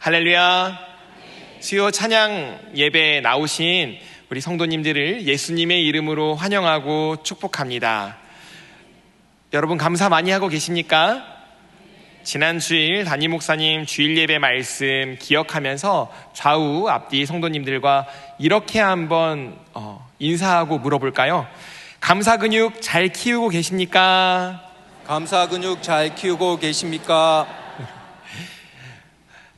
할렐루야. 수요 찬양 예배에 나오신 우리 성도님들을 예수님의 이름으로 환영하고 축복합니다. 여러분 감사 많이 하고 계십니까? 지난 주일 담임 목사님 주일 예배 말씀 기억하면서 좌우 앞뒤 성도님들과 이렇게 한번 인사하고 물어볼까요? 감사 근육 잘 키우고 계십니까? 감사 근육 잘 키우고 계십니까?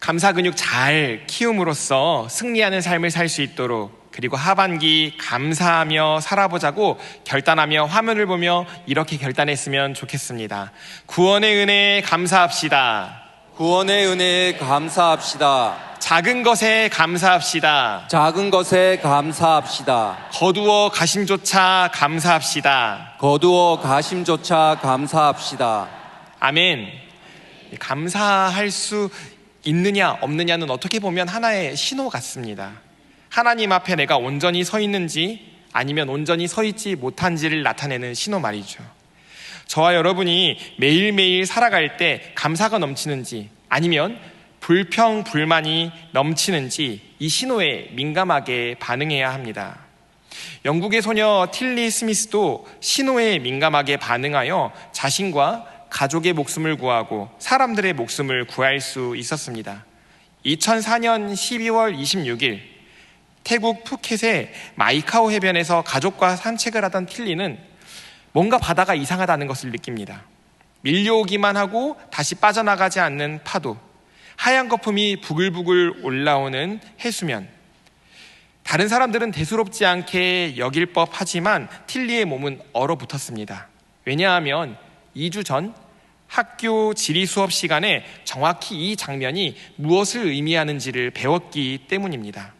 감사 근육 잘 키움으로써 승리하는 삶을 살 수 있도록, 그리고 하반기 감사하며 살아보자고 결단하며 화면을 보며 이렇게 결단했으면 좋겠습니다. 구원의 은혜에 감사합시다. 구원의 은혜에 감사합시다. 작은 것에 감사합시다. 작은 것에 감사합시다. 거두어 가심조차 감사합시다. 거두어 가심조차 감사합시다. 아멘. 감사할 수 있느냐 없느냐는 어떻게 보면 하나의 신호 같습니다. 하나님 앞에 내가 온전히 서 있는지 아니면 온전히 서 있지 못한지를 나타내는 신호 말이죠. 저와 여러분이 매일매일 살아갈 때 감사가 넘치는지 아니면 불평, 불만이 넘치는지 이 신호에 민감하게 반응해야 합니다. 영국의 소녀 틸리 스미스도 신호에 민감하게 반응하여 자신과 가족의 목숨을 구하고 사람들의 목숨을 구할 수 있었습니다. 2004년 12월 26일 태국 푸켓의 마이카오 해변에서 가족과 산책을 하던 틸리는 뭔가 바다가 이상하다는 것을 느낍니다. 밀려오기만 하고 다시 빠져나가지 않는 파도, 하얀 거품이 부글부글 올라오는 해수면. 다른 사람들은 대수롭지 않게 여길 법하지만 틸리의 몸은 얼어붙었습니다. 왜냐하면 2주 전 학교 지리 수업 시간에 정확히 이 장면이 무엇을 의미하는지를 배웠기 때문입니다.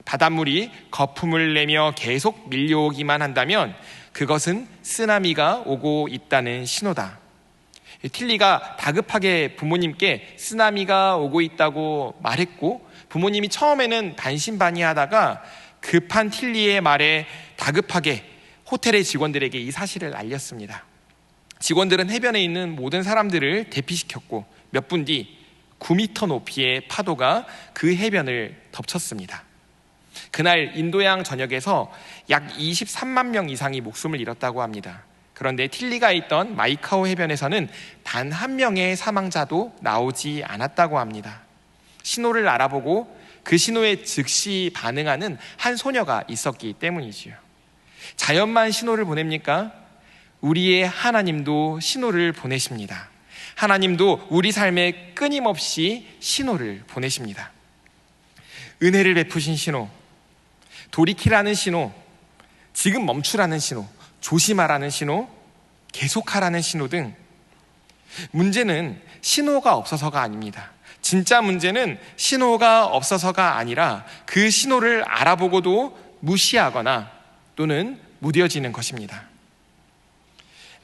바닷물이 거품을 내며 계속 밀려오기만 한다면 그것은 쓰나미가 오고 있다는 신호다. 틸리가 다급하게 부모님께 쓰나미가 오고 있다고 말했고, 부모님이 처음에는 반신반의하다가 급한 틸리의 말에 다급하게 호텔의 직원들에게 이 사실을 알렸습니다. 직원들은 해변에 있는 모든 사람들을 대피시켰고 몇 분 뒤 9m 높이의 파도가 그 해변을 덮쳤습니다. 그날 인도양 전역에서 약 23만 명 이상이 목숨을 잃었다고 합니다. 그런데 틸리가 있던 마이카오 해변에서는 단 한 명의 사망자도 나오지 않았다고 합니다. 신호를 알아보고 그 신호에 즉시 반응하는 한 소녀가 있었기 때문이지요. 자연만 신호를 보냅니까? 우리의 하나님도 신호를 보내십니다. 하나님도 우리 삶에 끊임없이 신호를 보내십니다. 은혜를 베푸신 신호, 돌이키라는 신호, 지금 멈추라는 신호, 조심하라는 신호, 계속하라는 신호 등. 문제는 신호가 없어서가 아닙니다. 진짜 문제는 신호가 없어서가 아니라 그 신호를 알아보고도 무시하거나 또는 무뎌지는 것입니다.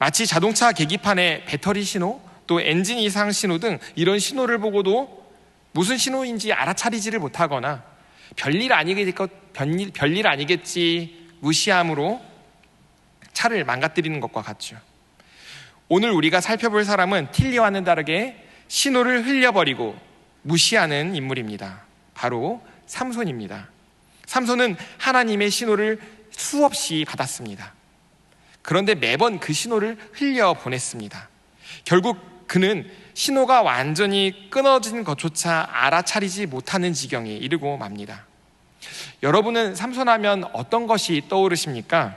마치 자동차 계기판의 배터리 신호, 또 엔진 이상 신호 등 이런 신호를 보고도 무슨 신호인지 알아차리지를 못하거나 별일 아니겠지 무시함으로 차를 망가뜨리는 것과 같죠. 오늘 우리가 살펴볼 사람은 틸리와는 다르게 신호를 흘려버리고 무시하는 인물입니다. 바로 삼손입니다. 삼손은 하나님의 신호를 수없이 받았습니다. 그런데 매번 그 신호를 흘려보냈습니다. 결국 그는 신호가 완전히 끊어진 것조차 알아차리지 못하는 지경에 이르고 맙니다. 여러분은 삼손하면 어떤 것이 떠오르십니까?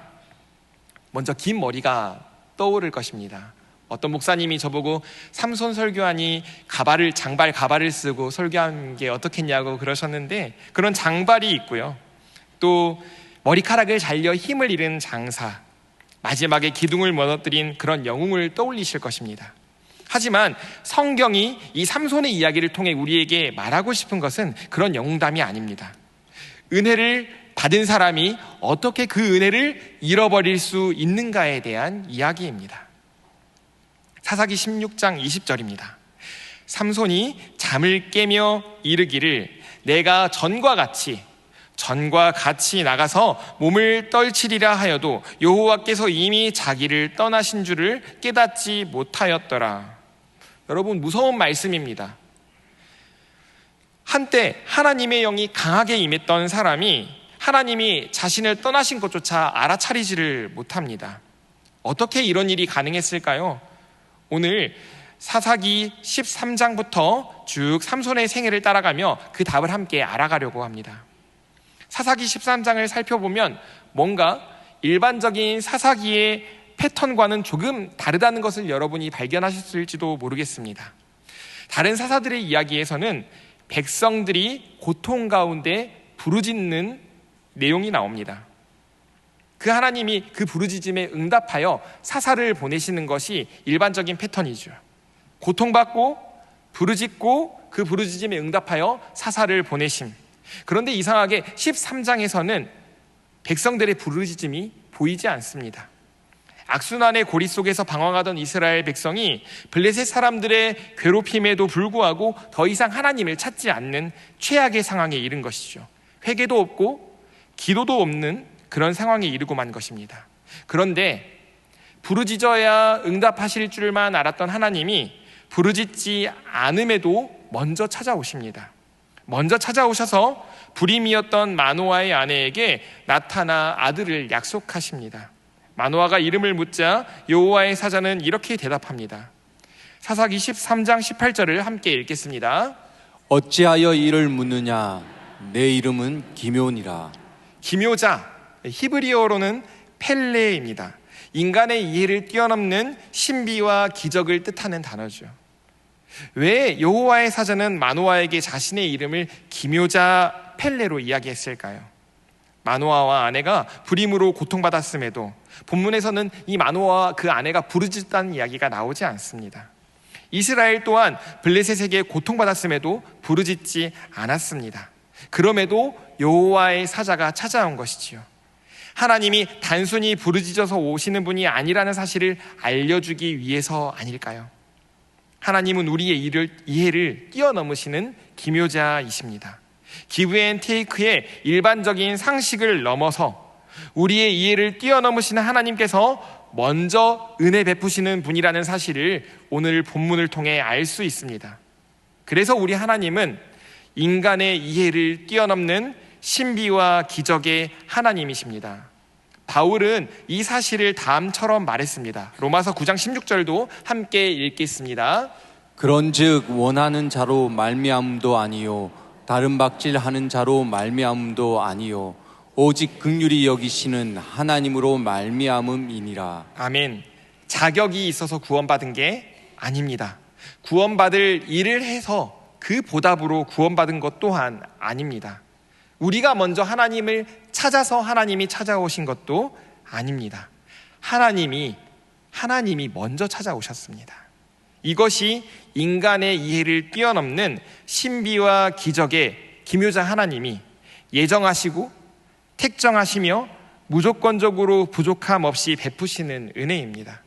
먼저 긴 머리가 떠오를 것입니다. 어떤 목사님이 저보고 삼손 설교하니 장발 가발을 쓰고 설교한 게 어떻겠냐고 그러셨는데, 그런 장발이 있고요. 또 머리카락을 잘려 힘을 잃은 장사, 마지막에 기둥을 무너뜨린 그런 영웅을 떠올리실 것입니다. 하지만 성경이 이 삼손의 이야기를 통해 우리에게 말하고 싶은 것은 그런 영웅담이 아닙니다. 은혜를 받은 사람이 어떻게 그 은혜를 잃어버릴 수 있는가에 대한 이야기입니다. 사사기 16장 20절입니다. 삼손이 잠을 깨며 이르기를 내가 전과 같이 나가서 몸을 떨치리라 하여도 여호와께서 이미 자기를 떠나신 줄을 깨닫지 못하였더라. 여러분, 무서운 말씀입니다. 한때 하나님의 영이 강하게 임했던 사람이 하나님이 자신을 떠나신 것조차 알아차리지를 못합니다. 어떻게 이런 일이 가능했을까요? 오늘 사사기 13장부터 쭉 삼손의 생애를 따라가며 그 답을 함께 알아가려고 합니다. 사사기 13장을 살펴보면 뭔가 일반적인 사사기의 패턴과는 조금 다르다는 것을 여러분이 발견하셨을지도 모르겠습니다. 다른 사사들의 이야기에서는 백성들이 고통 가운데 부르짖는 내용이 나옵니다. 그 하나님이 그 부르짖음에 응답하여 사사를 보내시는 것이 일반적인 패턴이죠. 고통받고 부르짖고 그 부르짖음에 응답하여 사사를 보내심. 그런데 이상하게 13장에서는 백성들의 부르짖음이 보이지 않습니다. 악순환의 고리 속에서 방황하던 이스라엘 백성이 블레셋 사람들의 괴롭힘에도 불구하고 더 이상 하나님을 찾지 않는 최악의 상황에 이른 것이죠. 회개도 없고 기도도 없는 그런 상황에 이르고 만 것입니다. 그런데 부르짖어야 응답하실 줄만 알았던 하나님이 부르짖지 않음에도 먼저 찾아오십니다. 먼저 찾아오셔서 불임이었던 마노아의 아내에게 나타나 아들을 약속하십니다. 마노아가 이름을 묻자 여호와의 사자는 이렇게 대답합니다. 사사기 13장 18절을 함께 읽겠습니다. 어찌하여 이를 묻느냐? 내 이름은 기묘니라. 기묘자, 히브리어로는 펠레입니다. 인간의 이해를 뛰어넘는 신비와 기적을 뜻하는 단어죠. 왜 여호와의 사자는 마노아에게 자신의 이름을 기묘자 펠레로 이야기했을까요? 마노아와 아내가 불임으로 고통받았음에도 본문에서는 이 마노아와 그 아내가 부르짖다는 이야기가 나오지 않습니다. 이스라엘 또한 블레셋에게 고통받았음에도 부르짖지 않았습니다. 그럼에도 여호와의 사자가 찾아온 것이지요. 하나님이 단순히 부르짖어서 오시는 분이 아니라는 사실을 알려주기 위해서 아닐까요? 하나님은 우리의 이해를 뛰어넘으시는 기묘자이십니다. 기브 앤 테이크의 일반적인 상식을 넘어서 우리의 이해를 뛰어넘으시는 하나님께서 먼저 은혜 베푸시는 분이라는 사실을 오늘 본문을 통해 알 수 있습니다. 그래서 우리 하나님은 인간의 이해를 뛰어넘는 신비와 기적의 하나님이십니다. 바울은 이 사실을 다음처럼 말했습니다. 로마서 9장 16절도 함께 읽겠습니다. 그런즉 원하는 자로 말미암음도 아니요 다른 박질하는 자로 말미암음도 아니요 오직 긍휼히 여기시는 하나님으로 말미암음이니라. 아멘. 자격이 있어서 구원받은 게 아닙니다. 구원받을 일을 해서 그 보답으로 구원받은 것 또한 아닙니다. 우리가 먼저 하나님을 찾아서 하나님이 찾아오신 것도 아닙니다. 하나님이 먼저 찾아오셨습니다. 이것이 인간의 이해를 뛰어넘는 신비와 기적의 기묘자 하나님이 예정하시고 택정하시며 무조건적으로 부족함 없이 베푸시는 은혜입니다.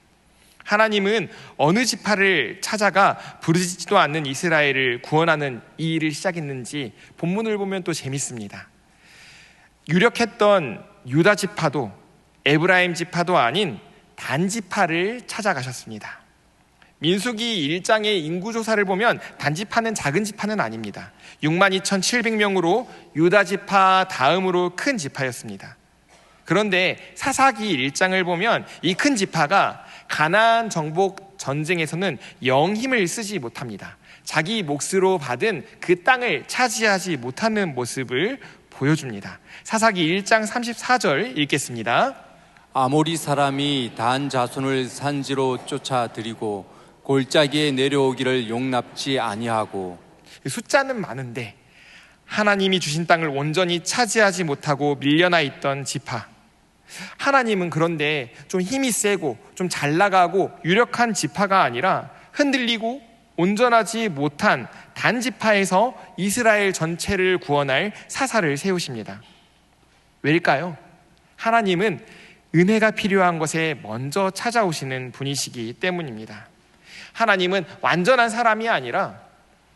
하나님은 어느 지파를 찾아가 부르짖지도 않는 이스라엘을 구원하는 이 일을 시작했는지 본문을 보면 또 재밌습니다. 유력했던 유다 지파도 에브라임 지파도 아닌 단 지파를 찾아가셨습니다. 민수기 1장의 인구조사를 보면 단 지파는 작은 지파는 아닙니다. 62,700명으로 유다 지파 다음으로 큰 지파였습니다. 그런데 사사기 1장을 보면 이 큰 지파가 가나안 정복 전쟁에서는 영 힘을 쓰지 못합니다. 자기 몫으로 받은 그 땅을 차지하지 못하는 모습을 보여줍니다. 사사기 1장 34절 읽겠습니다. 아모리 사람이 단 자손을 산지로 쫓아들이고 골짜기에 내려오기를 용납지 아니하고. 숫자는 많은데 하나님이 주신 땅을 온전히 차지하지 못하고 밀려나 있던 지파. 하나님은 그런데 좀 힘이 세고 좀 잘 나가고 유력한 지파가 아니라 흔들리고 온전하지 못한 단 지파에서 이스라엘 전체를 구원할 사사를 세우십니다. 왜일까요? 하나님은 은혜가 필요한 것에 먼저 찾아오시는 분이시기 때문입니다. 하나님은 완전한 사람이 아니라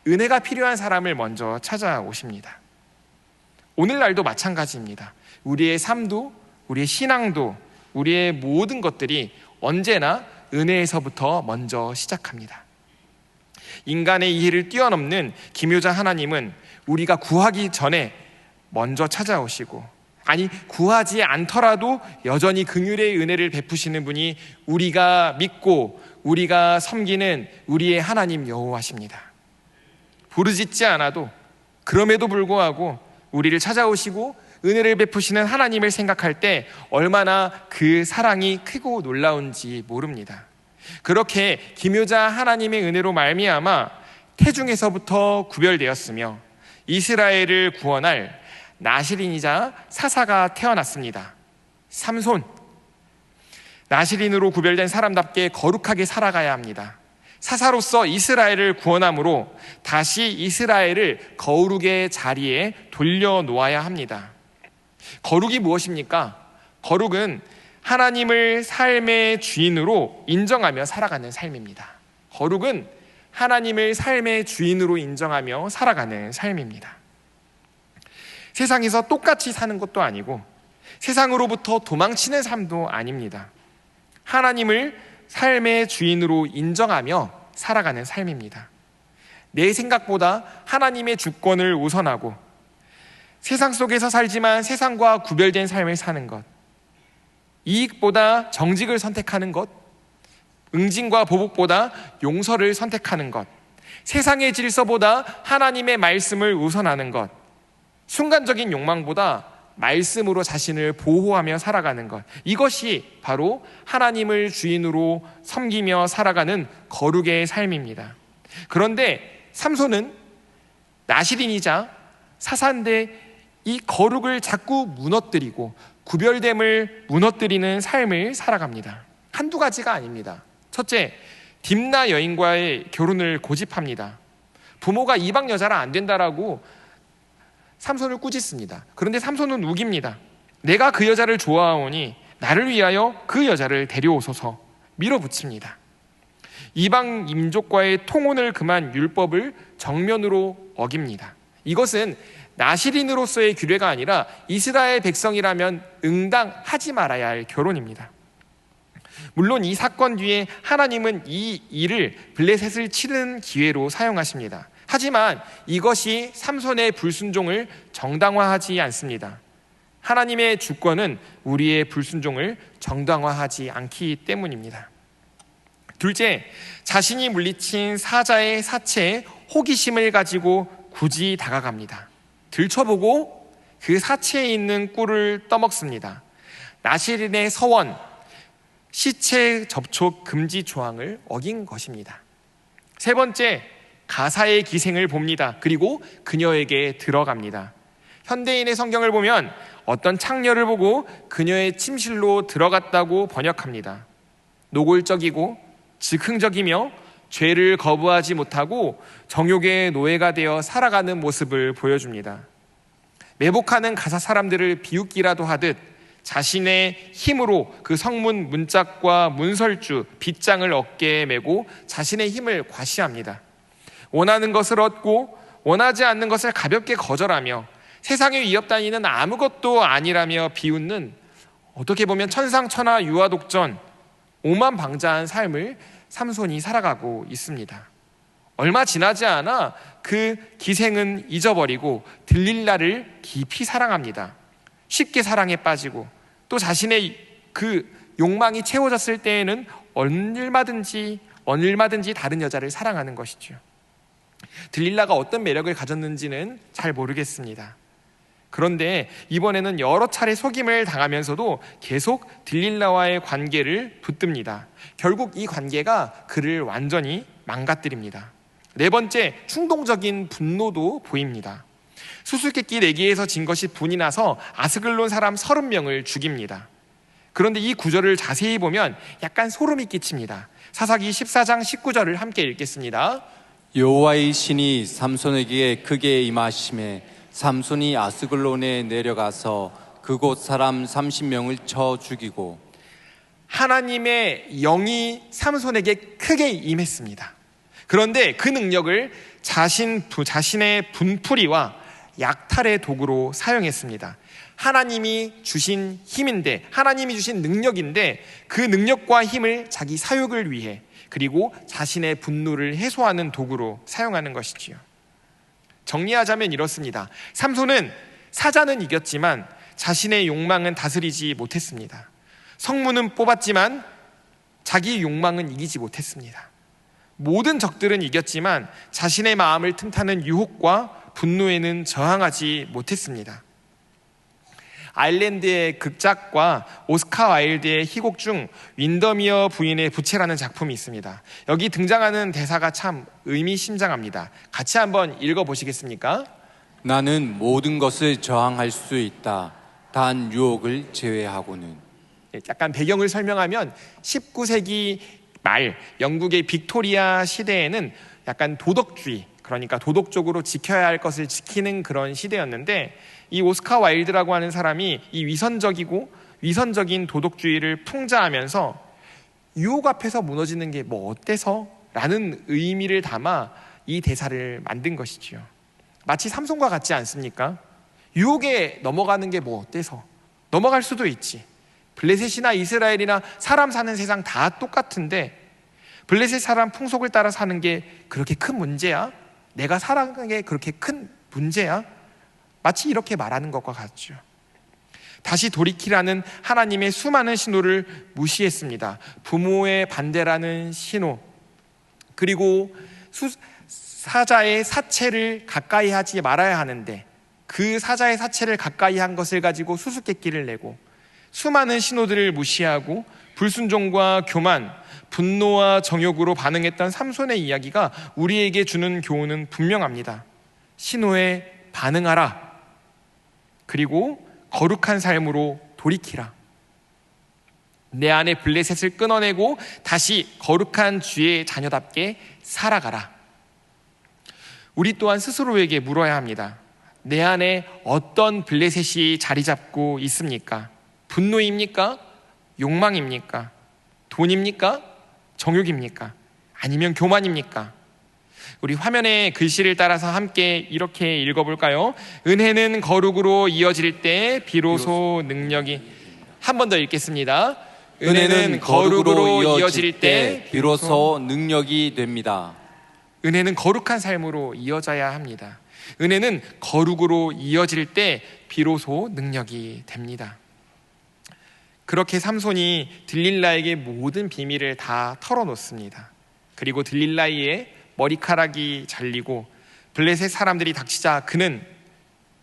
은혜가 필요한 사람을 먼저 찾아오십니다. 오늘날도 마찬가지입니다. 우리의 삶도 우리의 신앙도 우리의 모든 것들이 언제나 은혜에서부터 먼저 시작합니다. 인간의 이해를 뛰어넘는 기묘자 하나님은 우리가 구하기 전에 먼저 찾아오시고, 아니 구하지 않더라도 여전히 긍휼의 은혜를 베푸시는 분이 우리가 믿고 우리가 섬기는 우리의 하나님 여호와십니다. 부르짖지 않아도, 그럼에도 불구하고 우리를 찾아오시고 은혜를 베푸시는 하나님을 생각할 때 얼마나 그 사랑이 크고 놀라운지 모릅니다. 그렇게 기묘자 하나님의 은혜로 말미암아 태중에서부터 구별되었으며 이스라엘을 구원할 나실인이자 사사가 태어났습니다. 삼손. 나실인으로 구별된 사람답게 거룩하게 살아가야 합니다. 사사로서 이스라엘을 구원함으로 다시 이스라엘을 거룩의 자리에 돌려놓아야 합니다. 거룩이 무엇입니까? 거룩은 하나님을 삶의 주인으로 인정하며 살아가는 삶입니다. 거룩은 하나님을 삶의 주인으로 인정하며 살아가는 삶입니다. 세상에서 똑같이 사는 것도 아니고 세상으로부터 도망치는 삶도 아닙니다. 하나님을 삶의 주인으로 인정하며 살아가는 삶입니다. 내 생각보다 하나님의 주권을 우선하고 세상 속에서 살지만 세상과 구별된 삶을 사는 것, 이익보다 정직을 선택하는 것, 응징과 보복보다 용서를 선택하는 것, 세상의 질서보다 하나님의 말씀을 우선하는 것, 순간적인 욕망보다 말씀으로 자신을 보호하며 살아가는 것, 이것이 바로 하나님을 주인으로 섬기며 살아가는 거룩의 삶입니다. 그런데 삼손은 나실인이자 사사인데 이 거룩을 자꾸 무너뜨리고 구별됨을 무너뜨리는 삶을 살아갑니다. 한두 가지가 아닙니다. 첫째, 딥나 여인과의 결혼을 고집합니다. 부모가 이방 여자라 안 된다라고 삼손을 꾸짖습니다. 그런데 삼손은 우깁니다. 내가 그 여자를 좋아하오니 나를 위하여 그 여자를 데려오소서 밀어붙입니다. 이방 민족과의 통혼을 금한 율법을 정면으로 어깁니다. 이것은 나실인으로서의 규례가 아니라 이스라엘 백성이라면 응당하지 말아야 할 결혼입니다. 물론 이 사건 뒤에 하나님은 이 일을 블레셋을 치는 기회로 사용하십니다. 하지만 이것이 삼손의 불순종을 정당화하지 않습니다. 하나님의 주권은 우리의 불순종을 정당화하지 않기 때문입니다. 둘째, 자신이 물리친 사자의 사체에 호기심을 가지고 굳이 다가갑니다. 들춰보고 그 사체에 있는 꿀을 떠먹습니다. 나실인의 서원, 시체 접촉 금지 조항을 어긴 것입니다. 세 번째, 가사의 기생을 봅니다. 그리고 그녀에게 들어갑니다. 현대인의 성경을 보면 어떤 창녀를 보고 그녀의 침실로 들어갔다고 번역합니다. 노골적이고 즉흥적이며 죄를 거부하지 못하고 정욕의 노예가 되어 살아가는 모습을 보여줍니다. 매복하는 가사 사람들을 비웃기라도 하듯 자신의 힘으로 그 성문 문짝과 문설주, 빗장을 어깨에 메고 자신의 힘을 과시합니다. 원하는 것을 얻고 원하지 않는 것을 가볍게 거절하며 세상의 위협단위는 아무것도 아니라며 비웃는, 어떻게 보면 천상천하 유아독전, 오만방자한 삶을 삼손이 살아가고 있습니다. 얼마 지나지 않아 그 기생은 잊어버리고 들릴라를 깊이 사랑합니다. 쉽게 사랑에 빠지고 또 자신의 그 욕망이 채워졌을 때에는 얼마든지 다른 여자를 사랑하는 것이죠. 들릴라가 어떤 매력을 가졌는지는 잘 모르겠습니다. 그런데 이번에는 여러 차례 속임을 당하면서도 계속 들릴라와의 관계를 붙듭니다. 결국 이 관계가 그를 완전히 망가뜨립니다. 네 번째, 충동적인 분노도 보입니다. 수수께끼 내기에서 진 것이 분이 나서 아스글론 사람 30명을 죽입니다. 그런데 이 구절을 자세히 보면 약간 소름이 끼칩니다. 사사기 14장 19절을 함께 읽겠습니다. 여호와의 신이 삼손에게 크게 임하심에 삼손이 아스글론에 내려가서 그곳 사람 30명을 쳐 죽이고. 하나님의 영이 삼손에게 크게 임했습니다. 그런데 그 능력을 자신의 분풀이와 약탈의 도구로 사용했습니다. 하나님이 주신 힘인데, 하나님이 주신 능력인데 그 능력과 힘을 자기 사욕을 위해, 그리고 자신의 분노를 해소하는 도구로 사용하는 것이지요. 정리하자면 이렇습니다. 삼손은 사자는 이겼지만 자신의 욕망은 다스리지 못했습니다. 성문은 뽑았지만 자기의 욕망은 이기지 못했습니다. 모든 적들은 이겼지만 자신의 마음을 틈타는 유혹과 분노에는 저항하지 못했습니다. 아일랜드의 극작과 오스카 와일드의 희곡 중 윈더미어 부인의 부채라는 작품이 있습니다. 여기 등장하는 대사가 참 의미심장합니다. 같이 한번 읽어보시겠습니까? 나는 모든 것을 저항할 수 있다. 단 유혹을 제외하고는. 약간 배경을 설명하면 19세기 말 영국의 빅토리아 시대에는 약간 도덕주의, 그러니까 도덕적으로 지켜야 할 것을 지키는 그런 시대였는데, 이 오스카 와일드라고 하는 사람이 이 위선적인 도덕주의를 풍자하면서 유혹 앞에서 무너지는 게 뭐 어때서? 라는 의미를 담아 이 대사를 만든 것이지요. 마치 삼손과 같지 않습니까? 유혹에 넘어가는 게 뭐 어때서? 넘어갈 수도 있지. 블레셋이나 이스라엘이나 사람 사는 세상 다 똑같은데 블레셋 사람 풍속을 따라 사는 게 그렇게 큰 문제야? 내가 살아가는 게 그렇게 큰 문제야? 마치 이렇게 말하는 것과 같죠. 다시 돌이키라는 하나님의 수많은 신호를 무시했습니다. 부모의 반대라는 신호, 그리고 사자의 사체를 가까이 하지 말아야 하는데 그 사자의 사체를 가까이 한 것을 가지고 수수께끼를 내고, 수많은 신호들을 무시하고 불순종과 교만, 분노와 정욕으로 반응했던 삼손의 이야기가 우리에게 주는 교훈은 분명합니다. 신호에 반응하라. 그리고 거룩한 삶으로 돌이키라. 내 안에 블레셋을 끊어내고 다시 거룩한 주의 자녀답게 살아가라. 우리 또한 스스로에게 물어야 합니다. 내 안에 어떤 블레셋이 자리 잡고 있습니까? 분노입니까? 욕망입니까? 돈입니까? 정욕입니까? 아니면 교만입니까? 우리 화면의 글씨를 따라서 함께 이렇게 읽어볼까요? 은혜는 거룩으로 이어질 때 비로소 능력이, 한 번 더 읽겠습니다. 은혜는 거룩으로 이어질 때 비로소 능력이 됩니다. 은혜는 거룩한 삶으로 이어져야 합니다. 은혜는 거룩으로 이어질 때 비로소 능력이 됩니다. 그렇게 삼손이 들릴라에게 모든 비밀을 다 털어놓습니다. 그리고 들릴라의 머리카락이 잘리고 블레셋 사람들이 닥치자 그는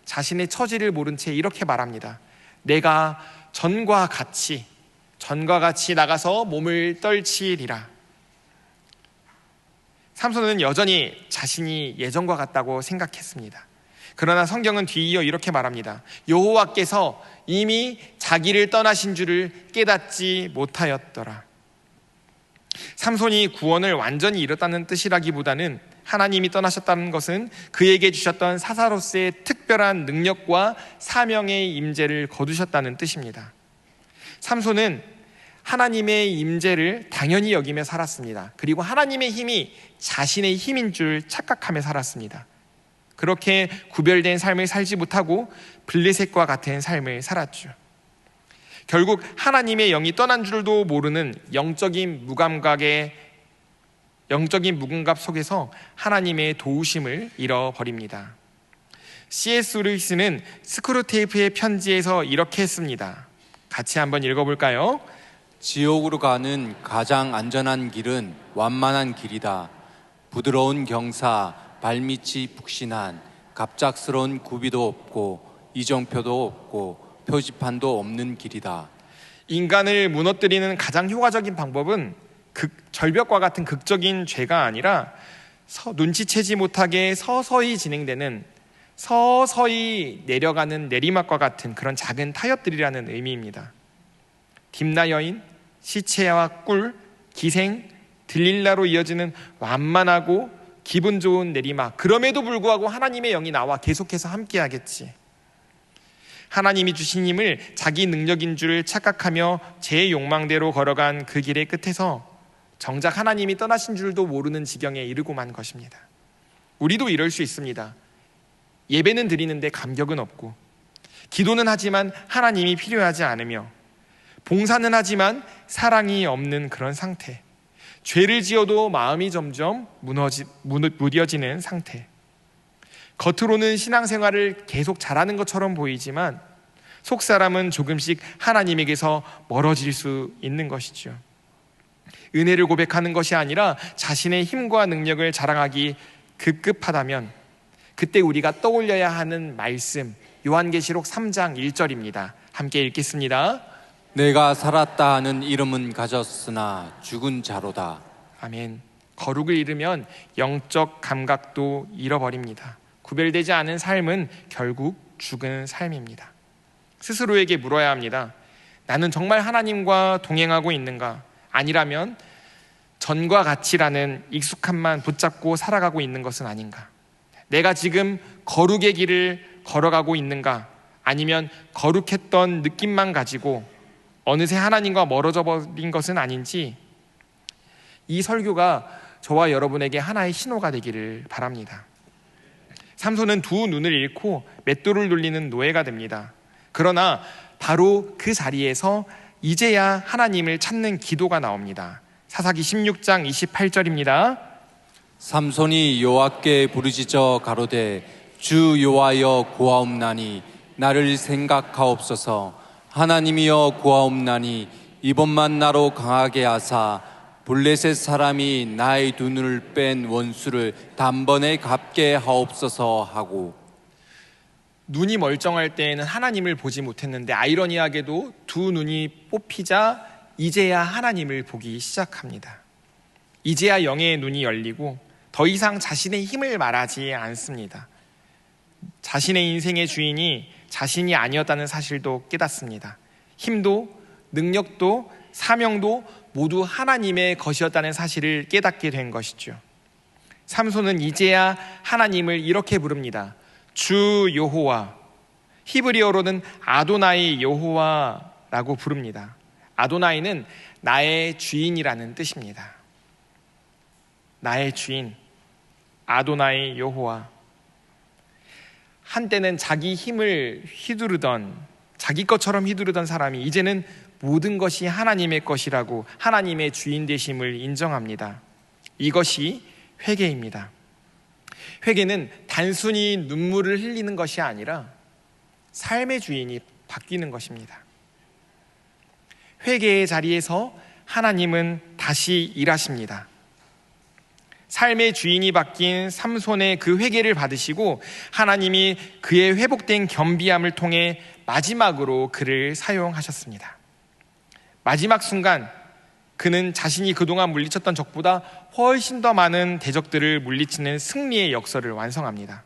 자신의 처지를 모른 채 이렇게 말합니다. 내가 전과 같이 나가서 몸을 떨치리라. 삼손은 여전히 자신이 예전과 같다고 생각했습니다. 그러나 성경은 뒤이어 이렇게 말합니다. 여호와께서 이미 자기를 떠나신 줄을 깨닫지 못하였더라. 삼손이 구원을 완전히 잃었다는 뜻이라기보다는 하나님이 떠나셨다는 것은 그에게 주셨던 사사로서의 특별한 능력과 사명의 임재를 거두셨다는 뜻입니다. 삼손은 하나님의 임재를 당연히 여기며 살았습니다. 그리고 하나님의 힘이 자신의 힘인 줄 착각하며 살았습니다. 그렇게 구별된 삶을 살지 못하고 블레셋과 같은 삶을 살았죠. 결국 하나님의 영이 떠난 줄도 모르는 영적인 무감각 속에서 하나님의 도우심을 잃어버립니다. C.S. 루이스는 스크루테이프의 편지에서 이렇게 했습니다. 같이 한번 읽어볼까요? 지옥으로 가는 가장 안전한 길은 완만한 길이다. 부드러운 경사, 발밑이 푹신한, 갑작스러운 구비도 없고 이정표도 없고 표지판도 없는 길이다. 인간을 무너뜨리는 가장 효과적인 방법은 절벽과 같은 극적인 죄가 아니라 눈치채지 못하게 서서히 진행되는, 서서히 내려가는 내리막과 같은 그런 작은 타협들이라는 의미입니다. 딥나 여인, 시체와 꿀, 기생, 들릴라로 이어지는 완만하고 기분 좋은 내리막. 그럼에도 불구하고 하나님의 영이 나와 계속해서 함께하겠지. 하나님이 주신 힘을 자기 능력인 줄 착각하며 제 욕망대로 걸어간 그 길의 끝에서 정작 하나님이 떠나신 줄도 모르는 지경에 이르고 만 것입니다. 우리도 이럴 수 있습니다. 예배는 드리는데 감격은 없고, 기도는 하지만 하나님이 필요하지 않으며, 봉사는 하지만 사랑이 없는 그런 상태. 죄를 지어도 마음이 점점 무뎌지는 상태. 겉으로는 신앙생활을 계속 잘하는 것처럼 보이지만 속사람은 조금씩 하나님에게서 멀어질 수 있는 것이죠. 은혜를 고백하는 것이 아니라 자신의 힘과 능력을 자랑하기 급급하다면 그때 우리가 떠올려야 하는 말씀, 요한계시록 3장 1절입니다. 함께 읽겠습니다. 내가 살았다 하는 이름은 가졌으나 죽은 자로다. 아멘. 거룩을 잃으면 영적 감각도 잃어버립니다. 구별되지 않은 삶은 결국 죽은 삶입니다. 스스로에게 물어야 합니다. 나는 정말 하나님과 동행하고 있는가? 아니라면 전과 같이라는 익숙함만 붙잡고 살아가고 있는 것은 아닌가? 내가 지금 거룩의 길을 걸어가고 있는가? 아니면 거룩했던 느낌만 가지고 어느새 하나님과 멀어져 버린 것은 아닌지, 이 설교가 저와 여러분에게 하나의 신호가 되기를 바랍니다. 삼손은 두 눈을 잃고 맷돌을 돌리는 노예가 됩니다. 그러나 바로 그 자리에서 이제야 하나님을 찾는 기도가 나옵니다. 사사기 16장 28절입니다. 삼손이 여호와께 부르짖어 가로되 주 여호와여 구하옵나니 나를 생각하옵소서. 하나님이여 구하옵나니 이번만 나로 강하게 하사 블레셋 사람이 나의 두 눈을 뺀 원수를 단번에 갚게 하옵소서 하고. 눈이 멀쩡할 때에는 하나님을 보지 못했는데 아이러니하게도 두 눈이 뽑히자 이제야 하나님을 보기 시작합니다. 이제야 영의 눈이 열리고 더 이상 자신의 힘을 말하지 않습니다. 자신의 인생의 주인이 자신이 아니었다는 사실도 깨닫습니다. 힘도 능력도 사명도 모두 하나님의 것이었다는 사실을 깨닫게 된 것이죠. 삼손은 이제야 하나님을 이렇게 부릅니다. 주 여호와, 히브리어로는 아도나이 여호와라고 부릅니다. 아도나이는 나의 주인이라는 뜻입니다. 나의 주인, 아도나이 여호와. 한때는 자기 힘을 휘두르던, 자기 것처럼 휘두르던 사람이 이제는 모든 것이 하나님의 것이라고 하나님의 주인 되심을 인정합니다. 이것이 회개입니다. 회개는 단순히 눈물을 흘리는 것이 아니라 삶의 주인이 바뀌는 것입니다. 회개의 자리에서 하나님은 다시 일하십니다. 삶의 주인이 바뀐 삼손의 그 회개를 받으시고 하나님이 그의 회복된 겸비함을 통해 마지막으로 그를 사용하셨습니다. 마지막 순간 그는 자신이 그동안 물리쳤던 적보다 훨씬 더 많은 대적들을 물리치는 승리의 역설을 완성합니다.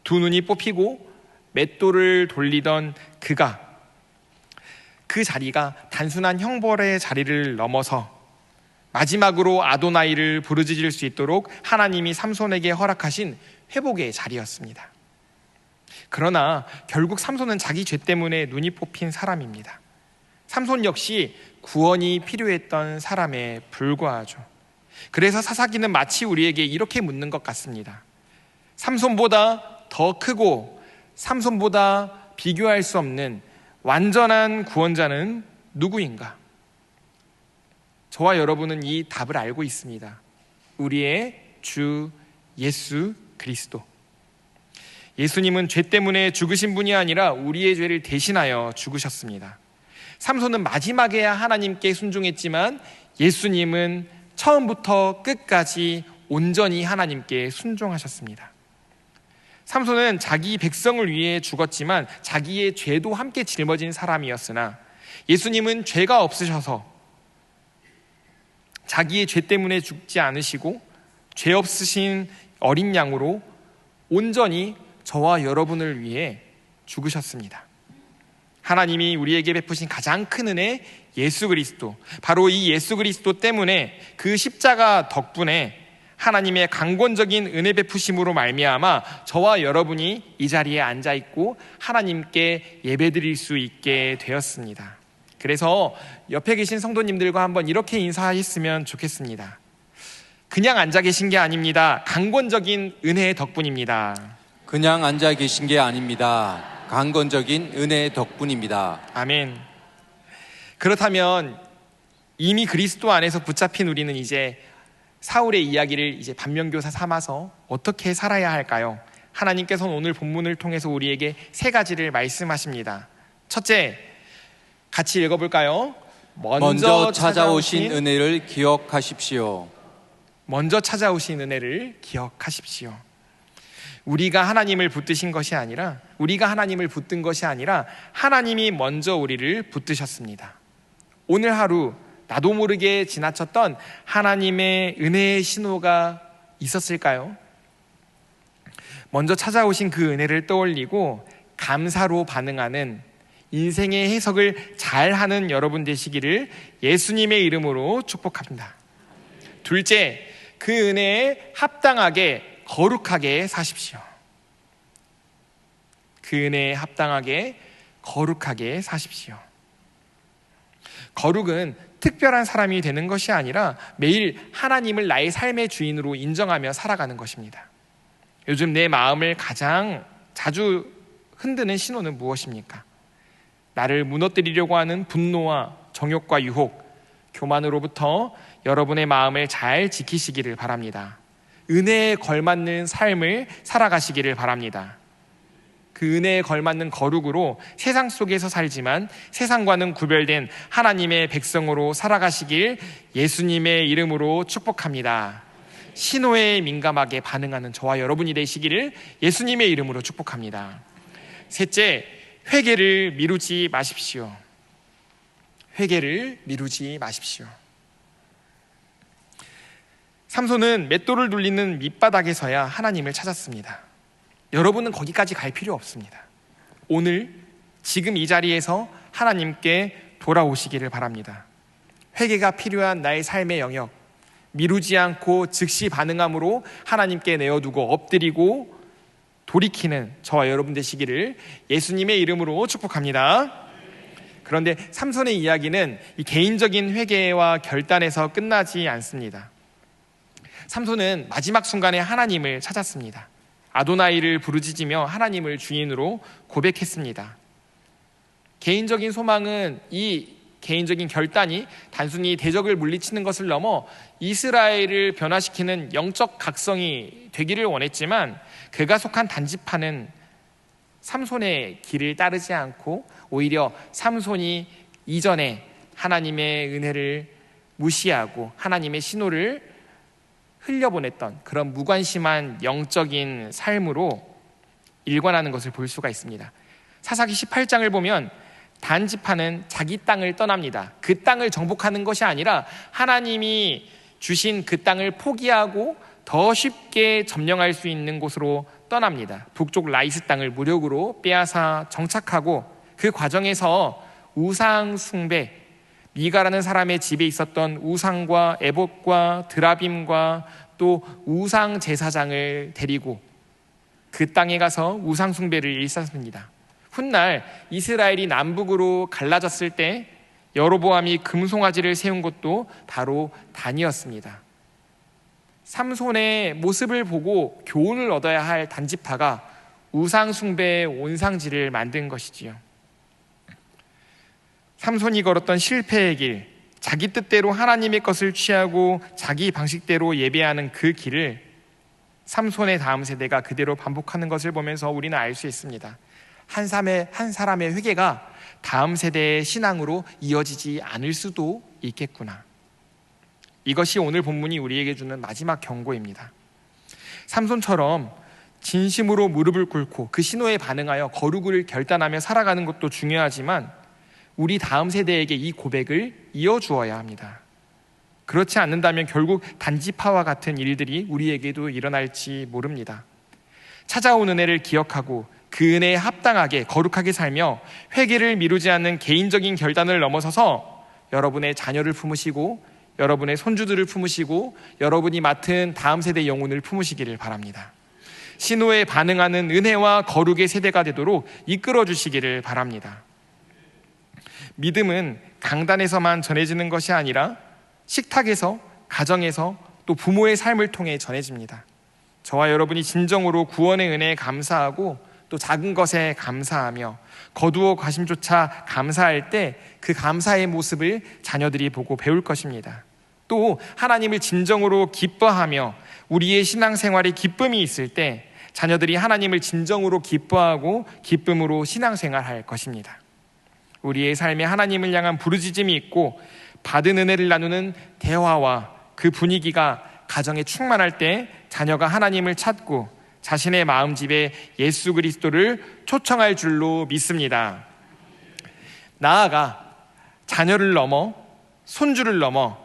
두 눈이 뽑히고 맷돌을 돌리던 그가, 그 자리가 단순한 형벌의 자리를 넘어서 마지막으로 아도나이를 부르짖을 수 있도록 하나님이 삼손에게 허락하신 회복의 자리였습니다. 그러나 결국 삼손은 자기 죄 때문에 눈이 뽑힌 사람입니다. 삼손 역시 구원이 필요했던 사람에 불과하죠. 그래서 사사기는 마치 우리에게 이렇게 묻는 것 같습니다. 삼손보다 더 크고 삼손보다 비교할 수 없는 완전한 구원자는 누구인가? 저와 여러분은 이 답을 알고 있습니다. 우리의 주 예수 그리스도. 예수님은 죄 때문에 죽으신 분이 아니라 우리의 죄를 대신하여 죽으셨습니다. 삼손은 마지막에야 하나님께 순종했지만 예수님은 처음부터 끝까지 온전히 하나님께 순종하셨습니다. 삼손은 자기 백성을 위해 죽었지만 자기의 죄도 함께 짊어진 사람이었으나 예수님은 죄가 없으셔서 자기의 죄 때문에 죽지 않으시고 죄 없으신 어린 양으로 온전히 저와 여러분을 위해 죽으셨습니다. 하나님이 우리에게 베푸신 가장 큰 은혜, 예수 그리스도. 바로 이 예수 그리스도 때문에, 그 십자가 덕분에 하나님의 강권적인 은혜 베푸심으로 말미암아 저와 여러분이 이 자리에 앉아 있고 하나님께 예배드릴 수 있게 되었습니다. 그래서 옆에 계신 성도님들과 한번 이렇게 인사했으면 좋겠습니다. 그냥 앉아 계신 게 아닙니다. 강권적인 은혜의 덕분입니다. 그냥 앉아 계신 게 아닙니다. 강건적인 은혜의 덕분입니다. 아멘. 그렇다면 이미 그리스도 안에서 붙잡힌 우리는 이제 사울의 이야기를 이제 반면교사 삼아서 어떻게 살아야 할까요? 하나님께서는 오늘 본문을 통해서 우리에게 세 가지를 말씀하십니다. 첫째, 같이 읽어볼까요? 먼저 찾아오신 은혜를 기억하십시오. 먼저 찾아오신 은혜를 기억하십시오. 우리가 하나님을 붙드신 것이 아니라, 우리가 하나님을 붙든 것이 아니라 하나님이 먼저 우리를 붙드셨습니다. 오늘 하루 나도 모르게 지나쳤던 하나님의 은혜의 신호가 있었을까요? 먼저 찾아오신 그 은혜를 떠올리고 감사로 반응하는 인생의 해석을 잘하는 여러분 되시기를 예수님의 이름으로 축복합니다. 둘째, 그 은혜에 합당하게 거룩하게 사십시오. 그 은혜에 합당하게 거룩하게 사십시오. 거룩은 특별한 사람이 되는 것이 아니라 매일 하나님을 나의 삶의 주인으로 인정하며 살아가는 것입니다. 요즘 내 마음을 가장 자주 흔드는 신호는 무엇입니까? 나를 무너뜨리려고 하는 분노와 정욕과 유혹, 교만으로부터 여러분의 마음을 잘 지키시기를 바랍니다. 은혜에 걸맞는 삶을 살아가시기를 바랍니다. 그 은혜에 걸맞는 거룩으로 세상 속에서 살지만 세상과는 구별된 하나님의 백성으로 살아가시길 예수님의 이름으로 축복합니다. 신호에 민감하게 반응하는 저와 여러분이 되시기를 예수님의 이름으로 축복합니다. 셋째, 회개를 미루지 마십시오. 회개를 미루지 마십시오. 삼손은 맷돌을 돌리는 밑바닥에서야 하나님을 찾았습니다. 여러분은 거기까지 갈 필요 없습니다. 오늘 지금 이 자리에서 하나님께 돌아오시기를 바랍니다. 회개가 필요한 나의 삶의 영역, 미루지 않고 즉시 반응함으로 하나님께 내어두고 엎드리고 돌이키는 저와 여러분 되시기를 예수님의 이름으로 축복합니다. 그런데 삼손의 이야기는 이 개인적인 회개와 결단에서 끝나지 않습니다. 삼손은 마지막 순간에 하나님을 찾았습니다. 아도나이를 부르짖으며 하나님을 주인으로 고백했습니다. 개인적인 소망은 이 개인적인 결단이 단순히 대적을 물리치는 것을 넘어 이스라엘을 변화시키는 영적 각성이 되기를 원했지만 그가 속한 단지파는 삼손의 길을 따르지 않고 오히려 삼손이 이전에 하나님의 은혜를 무시하고 하나님의 신호를 흘려보냈던 그런 무관심한 영적인 삶으로 일관하는 것을 볼 수가 있습니다. 사사기 18장을 보면 단지파는 자기 땅을 떠납니다. 그 땅을 정복하는 것이 아니라 하나님이 주신 그 땅을 포기하고 더 쉽게 점령할 수 있는 곳으로 떠납니다. 북쪽 라이스 땅을 무력으로 빼앗아 정착하고 그 과정에서 우상 숭배, 미가라는 사람의 집에 있었던 우상과 에봇과 드라빔과 또 우상 제사장을 데리고 그 땅에 가서 우상 숭배를 일삼습니다. 훗날 이스라엘이 남북으로 갈라졌을 때 여로보암이 금송아지를 세운 곳도 바로 단이었습니다. 삼손의 모습을 보고 교훈을 얻어야 할 단지파가 우상 숭배의 온상지를 만든 것이지요. 삼손이 걸었던 실패의 길, 자기 뜻대로 하나님의 것을 취하고 자기 방식대로 예배하는 그 길을 삼손의 다음 세대가 그대로 반복하는 것을 보면서 우리는 알 수 있습니다. 한 사람의 회개가 다음 세대의 신앙으로 이어지지 않을 수도 있겠구나. 이것이 오늘 본문이 우리에게 주는 마지막 경고입니다. 삼손처럼 진심으로 무릎을 꿇고 그 신호에 반응하여 거룩을 결단하며 살아가는 것도 중요하지만 우리 다음 세대에게 이 고백을 이어주어야 합니다. 그렇지 않는다면 결국 단지파와 같은 일들이 우리에게도 일어날지 모릅니다. 찾아온 은혜를 기억하고 그 은혜에 합당하게 거룩하게 살며 회개를 미루지 않는 개인적인 결단을 넘어서서 여러분의 자녀를 품으시고 여러분의 손주들을 품으시고 여러분이 맡은 다음 세대 영혼을 품으시기를 바랍니다. 신호에 반응하는 은혜와 거룩의 세대가 되도록 이끌어 주시기를 바랍니다. 믿음은 강단에서만 전해지는 것이 아니라 식탁에서, 가정에서, 또 부모의 삶을 통해 전해집니다. 저와 여러분이 진정으로 구원의 은혜에 감사하고 또 작은 것에 감사하며 거두어 가심조차 감사할 때 그 감사의 모습을 자녀들이 보고 배울 것입니다. 또 하나님을 진정으로 기뻐하며 우리의 신앙생활에 기쁨이 있을 때 자녀들이 하나님을 진정으로 기뻐하고 기쁨으로 신앙생활할 것입니다. 우리의 삶에 하나님을 향한 부르짖음이 있고 받은 은혜를 나누는 대화와 그 분위기가 가정에 충만할 때 자녀가 하나님을 찾고 자신의 마음집에 예수 그리스도를 초청할 줄로 믿습니다. 나아가 자녀를 넘어 손주를 넘어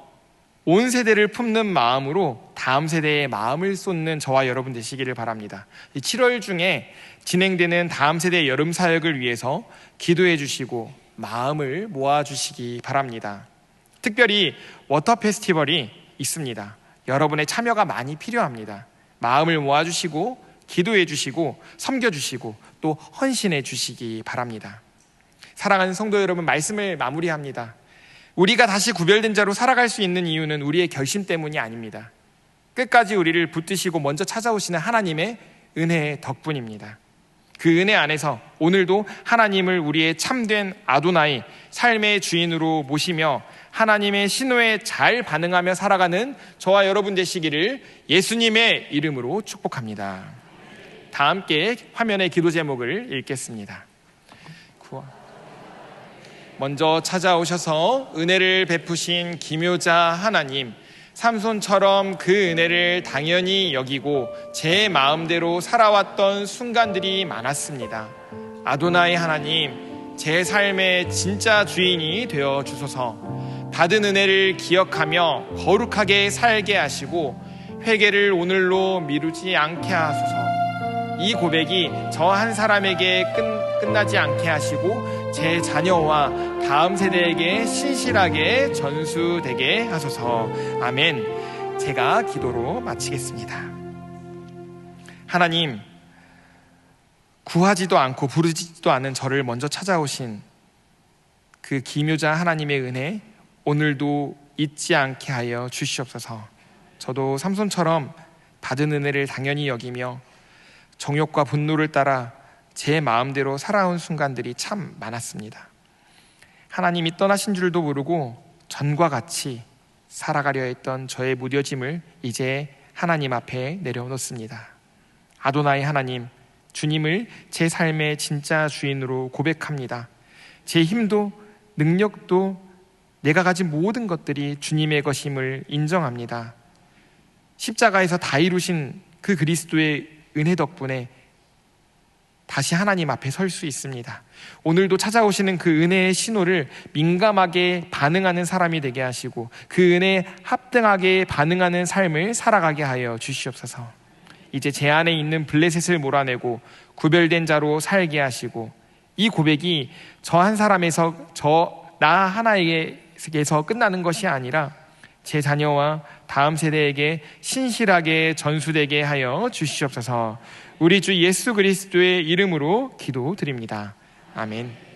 온 세대를 품는 마음으로 다음 세대의 마음을 쏟는 저와 여러분 되시기를 바랍니다. 7월 중에 진행되는 다음 세대의 여름 사역을 위해서 기도해 주시고 마음을 모아주시기 바랍니다. 특별히 워터 페스티벌이 있습니다. 여러분의 참여가 많이 필요합니다. 마음을 모아주시고 기도해 주시고 섬겨 주시고 또 헌신해 주시기 바랍니다. 사랑하는 성도 여러분, 말씀을 마무리합니다. 우리가 다시 구별된 자로 살아갈 수 있는 이유는 우리의 결심 때문이 아닙니다. 끝까지 우리를 붙드시고 먼저 찾아오시는 하나님의 은혜의 덕분입니다. 그 은혜 안에서 오늘도 하나님을 우리의 참된 아도나이, 삶의 주인으로 모시며 하나님의 신호에 잘 반응하며 살아가는 저와 여러분 되시기를 예수님의 이름으로 축복합니다. 다 함께 화면의 기도 제목을 읽겠습니다. 먼저 찾아오셔서 은혜를 베푸신 기묘자 하나님, 삼손처럼 그 은혜를 당연히 여기고 제 마음대로 살아왔던 순간들이 많았습니다. 아도나이 하나님, 제 삶의 진짜 주인이 되어 주소서. 받은 은혜를 기억하며 거룩하게 살게 하시고 회개를 오늘로 미루지 않게 하소서. 이 고백이 저 한 사람에게 끝나지 않게 하시고 제 자녀와 다음 세대에게 신실하게 전수되게 하소서. 아멘. 제가 기도로 마치겠습니다. 하나님, 구하지도 않고 부르지도 않은 저를 먼저 찾아오신 그 기묘자 하나님의 은혜, 오늘도 잊지 않게 하여 주시옵소서. 저도 삼손처럼 받은 은혜를 당연히 여기며 정욕과 분노를 따라 제 마음대로 살아온 순간들이 참 많았습니다. 하나님이 떠나신 줄도 모르고 전과 같이 살아가려 했던 저의 무뎌짐을 이제 하나님 앞에 내려놓습니다. 아도나이 하나님, 주님을 제 삶의 진짜 주인으로 고백합니다. 제 힘도 능력도 내가 가진 모든 것들이 주님의 것임을 인정합니다. 십자가에서 다 이루신 그 그리스도의 은혜 덕분에 다시 하나님 앞에 설 수 있습니다. 오늘도 찾아오시는 그 은혜의 신호를 민감하게 반응하는 사람이 되게 하시고 그 은혜에 합당하게 반응하는 삶을 살아가게 하여 주시옵소서. 이제 제 안에 있는 블레셋을 몰아내고 구별된 자로 살게 하시고 이 고백이 저 한 사람에서 나 하나에게서 끝나는 것이 아니라 제 자녀와 다음 세대에게 신실하게 전수되게 하여 주시옵소서. 우리 주 예수 그리스도의 이름으로 기도드립니다. 아멘.